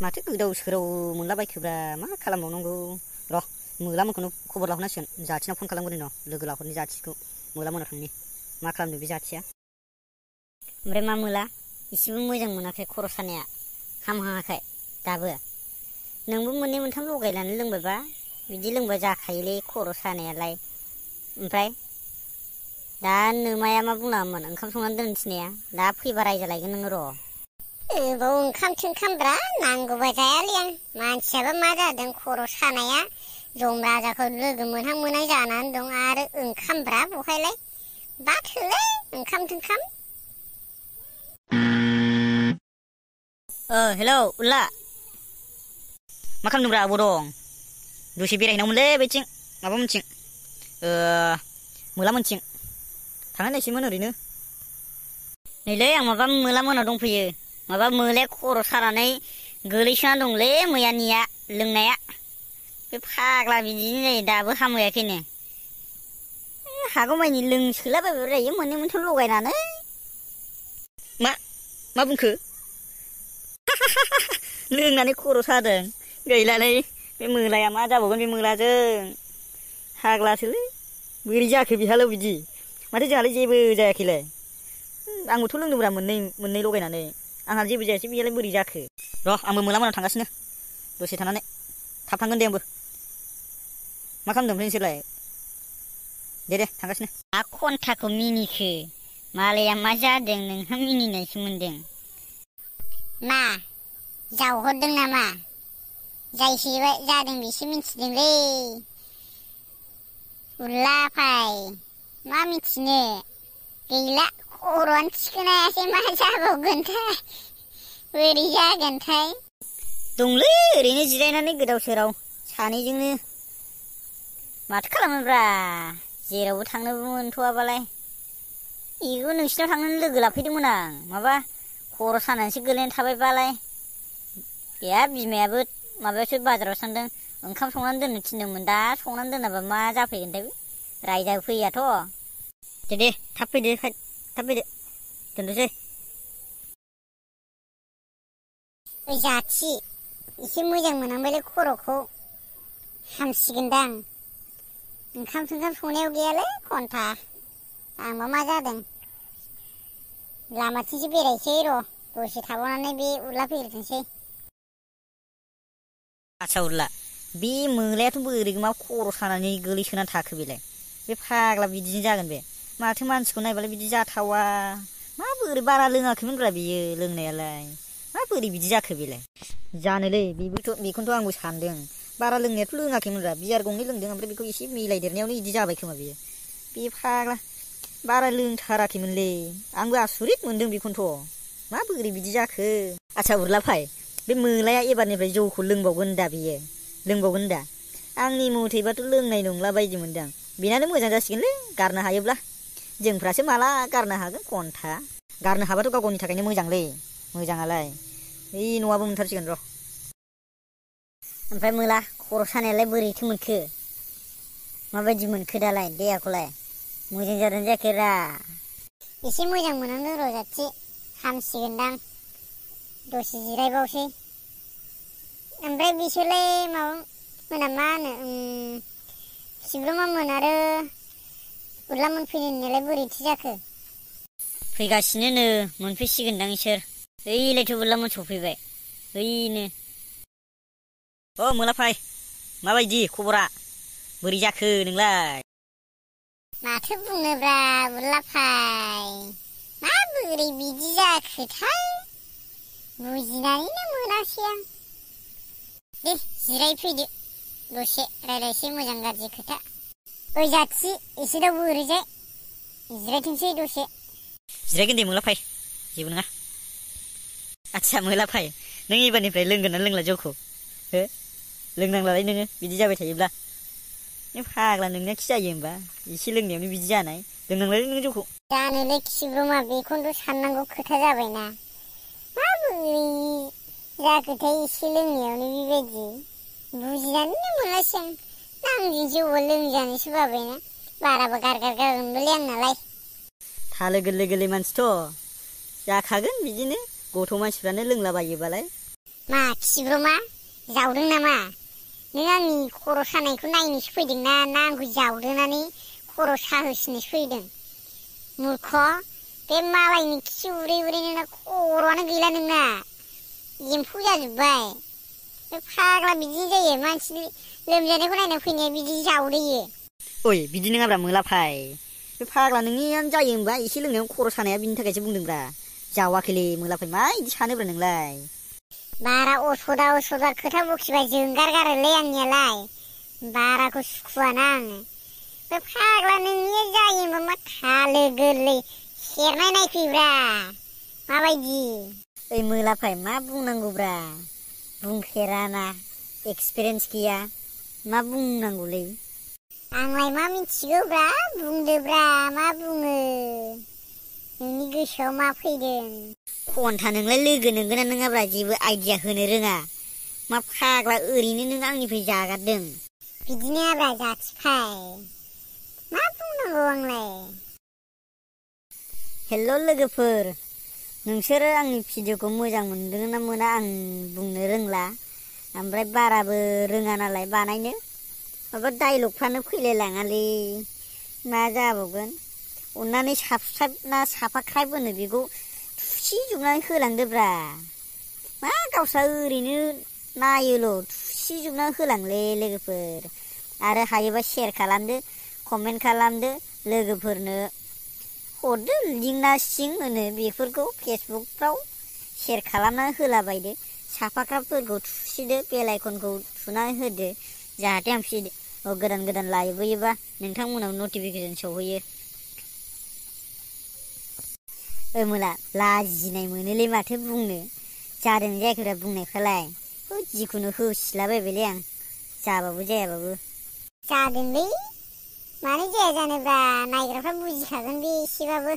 माथो गोदाव सोराव मोनलाबायखोब्रा मा खालामबावनांगौ र' मोलामोनखौनो खबर लाहरनांसिगोन जाथिनाव फन खालामगोन र' लोगो लाहरनि जाथिखौ मोलामोनाव थांनि मा खालामदों बे जाथिया। ओमफ्राय मा मोला एसेबो मोजां मोनाखै खर' सानाया हामहाङाखै दाबो। नोंबो मोननै मोनथाम लगायनानै लोंबायबा बिदि लोंबा जाखायोलै खर' सानायालाय। ओमफ्राय दा नोमाया मा बुङामोन ओंखाम संनानै दोननो थिननाया दा फैबा रायजालायगोन नोङो र'। बाव ओंखाम थोंखामब्रा नांगौबा जायालै आं मानसियाबा मा जादों खर' सानाया जम राजाखौ लोगो मोनहां मोनहां जानानै दं आरो ओंखामब्रा बहायलाय बाथोलै ओंखाम थोंखाम। हेलौ उल्ला मा खालामदोंब्रा आब' दं दसे बेरायहैनांगौमोनलै बैथिं माबा मोनथिं मोला मोनथिं थांनाय नायसैमोन ओरैनो। नैलै आं माबा मोला मोनाव दंफैयो माबा मोलाया खर' सानानै गोलैसोना दंलै मैयानिया लोंनाया बे फाग्ला बिदिनो जायो दाबो हामहैयाखैनो। हागौमानि लोंसोलाबायबाय थायो मोननै मोनथाम लगायनानै। मा बुंखो लोंनानै खर' सादों गैलालै बे मोलाया मा जाबावगोन बे मोलाजों फाग्लासोलै बोरै जाखो बिहाल' बिदि माथो जोंहालाय जेबो जायाखैलाय। आंबोथ' लोंदोंब्रा मोननै लगायनानै आंहा जेबो जायासै बेयालाय बोरै जाखो। र' आंबो मोला मोनाव थांगासिनो दसे थानानै थाब थांगोन दे आंबो। मा खालामदों ओमफ्राय नोंसोरलाय दे थांगासिनो। मा खन्थाखौ मिनिखो मालाया मा जादों नोंहा मिनिनायसो मोनदों। मा जावहरदों नामा जायसो जादों बेसो मिथिदोंलै उल्लाफाय मा मिथिनो गैला खर'आनो थिखोनायासै मा जाबावगोनथाय बोरै जागोनथाय। दंलै ओरैनो जिरायनानै गोदाव सोराव सानैजोंनो माथो खालामोब्रा जेरावबो थांनोबो मोनथ'वाबालाय। बेखौ नोंसिनाव थांनानै लोगो लाफैदोंमोन आं माबा खर' सानानैसो गोलैनानै थाबायबालाय गैया बिमायाबो माबायावसो बाजाराव थांदों ओंखाम संनानै दोननो थिनदोंमोन दा संनानै दोनाबा मा जाफैगोनथाय रायजाफैयाथ'। दे थाब फैदो दोननोसै। जाथि एसे मोजां मोनांबायलै खर'खौ हामसिगोनदां ओंखाम थोंखाम संनायाव गैयालै खन्था आंबा मा जादों। लामाथिंसो बेरायसै र' दसे थाबावनानै बे उरला फैग्रोथोंसै। आच्छा उरला बे मोलायाथ' बोरै मा खर' सानानै गोलैसोनानै थाखो बेलाय बे फाग्ला बिदिनो जागोन बे माथो मानसिखौ नायबालाय बिदि जाथावा माबोरै बारा लोङाखैमोनब्रा बियो लोंनायालाय माबोरै बिदि जाखो बेलाय जानोलै बेखौनोथ' आंबो सानदों बारा लोंनायाथ' लोङाखैमोनब्रा बियार गंनै लोंदों ओमफ्राय बेखौ एसे मिलायदेरनायावनो बिदि जाबाय खोमा बियो बे फाग्ला बारा लोंथाराखैमोनलै आंबो आसुरित मोनदों बेखौनोथ' माबोरै बिदि जाखो। आच्छा उरलाफाय बे मोलाया एबारनिफ्राय जौखौ लोंबावगोन दा बियो लोंबावगोन दा आंनि मथेबाथ' लोंनाय नंला बायदि मोनदां बेनानो मोजां जासिगोनलै गारनो हायोब्ला जोंफ्रासो माला गारनो हागोन खन्था गारनो हाबाथ' गाव गावनि थाखायनो मोजांलै मोजाङालाय ओइ न'आबो मोनथारसिगोन र'। ओमफ्राय मोला खर' सानायालाय बोरैथो मोनखो माबायदि मोनखो दालाय देहाखौलाय मोजां जादों जायाखैरा। एसे मोजां मोनांदों र' जाथि हामसिगोनदां दसे जिरायबावसै। ओमफ्राय बिसोरलाय माबा मोना मा होनो खिब्रमामोन आरो उरलामोन फैनो होननायालाय बोरैथो जाखो। फैगासिनोनो मोनफैसिगोनदां इसोर ओइलायथो उरलामोन सफैबाय ओइनो। मोलाफाय माबायदि खबरा बोरै जाखो नोंलाय। माथो बुंनोब्रा उरलाफाय माबोरै बिदि जाखोथाय बुजिनानैनो मोनासै आं। दे जिरायफैदो दसे रायज्लायसै मोजां गाज्रि खोथा। ओइ जाथि एसेदावबो ओरैजाय जिरायथोंसै दसे। जिरायगोन दे मोलाफाय जेबो नङा। आच्छा मोलाफाय नों एबारनिफ्राय लोंगोन ना लोंला जौखौ हो लोंनांलालाय नोङो बिदि जाबाय थायोब्ला नों फाग्ला नोंनिया खि जायो होमबा एसे लोंनायावनो बिदि जानाय लोंनांलालै नोङो जौखौ। जानोलै खिब्रमा बेखौनोथ' साननांगौ खोथा जाबायना माबोरै जाखोथाय एसे लोंनायावनो बेबायदि बुजिनानैनो मोनासै आं। नांजों जौआ लोंजानोसो बाबायना बाराबा गारगारगारगोनबोलै आंनालाय। थालो गोरलै गोरलै मानसिथ' जाखागोन बिदिनो गथ' मानसिफ्रानो लोंलाबायोबालाय। मा खिब्रमा जावदों नामा? नों आंनि खर' सानायखौ नायनोसो फैदोंना ना आंखौ जावदोनानै खर' साहोसिनोसो फैदों? मूर्ख, बे मालायनि खि उरै उरै नोंना खर'आनो गैला नोंना। एम्फौ जाजोब्बाय। बे फाग्ला बिदिनो जायो, मानसिनि लोमजानायखौ नायना फैनाया बिदि जावदोयो। ओइ बिदि नङाब्रा मोलाफाय। बे फाग्ला नोंनियानो जायो होनबा एसे लोंनायाव खर' सानाया बिनि थाखायसो बुंदोंब्रा। जावाखैलै मोलाफाय, मा इदि सानोब्रा नोंलाय? बारा असदा खोथा बखिबाय जोंगार गारोलै आंनियालाय। बाराखौ सुखुवाना आङो। बे फाग्ला नोंनिया जायो होनबा मा थालो गोरलै सेरनाय नायफैब्रा। माबायदि? ओइ मोलाफाय मा बुंनांगौब्रा? बुंफेराना, एक्सपिरियेन्स गैया, मा बुंनांगौलै? आंलाय मा मिथिगौब्रा, बुंदोब्रा मा बुङो। नोंनि गोसोआव मा फैदों? खन्था नोंलाय लोगो नोंगोना नोङाब्रा जेबो आइडिया होनो रोङा। मा फाग्ला ओरैनो नों आंनिफ्राय जागारदों? बिदिनो आब्रा जाथिफाय। मा बुंनांगौ आंलाय? हेल' लोगोफोर, नोंसोरो आंनि भिडिअ'खौ मोजां मोनदों ना मोना आं बुंनो रोंला। ओमफ्राय बाराबो रोङा नालाय बानायनो। माबा डाइलगफ्रानो फैलायलाङालै। मा जाबावगोन? अन्नानै साबसक्राइब ना साफाख्राइब होनो बेखौ थुसिजोबनानै होलांदोब्रा। मा गावस्रा ओरैनो नायोल', थुसिजोबनानै होलांलै लोगोफोर। आरो हायोबा शेयार खालामदो, कमेन्ट खालामदो, लोगोफोरनो हरदो लिंक ना सिं होनो बेफोरखौ फेसबुकफ्राव शेयार खालामनानै होलाबायदो। साफाख्राबफोरखौ थुसिदो, बेल आइकनखौ थुनानै होदो, जाहाथे आं गोदान गोदान लाबोयोबा नोंथांमोनाव नटिफिकेसन सौहैयो। ओइ मोला लाजिनाय मोनोलै माथो बुंनो। जादों जायाखैब्रा बुंनायफ्रालाय? जिखुनु होसिलाबायबायलै आं, जाबाबो जायाबाबो। जादोंलै, मानो जाया जानोब्रा, नायग्राफ्रा बुजिखागोन बे एसेबाबो।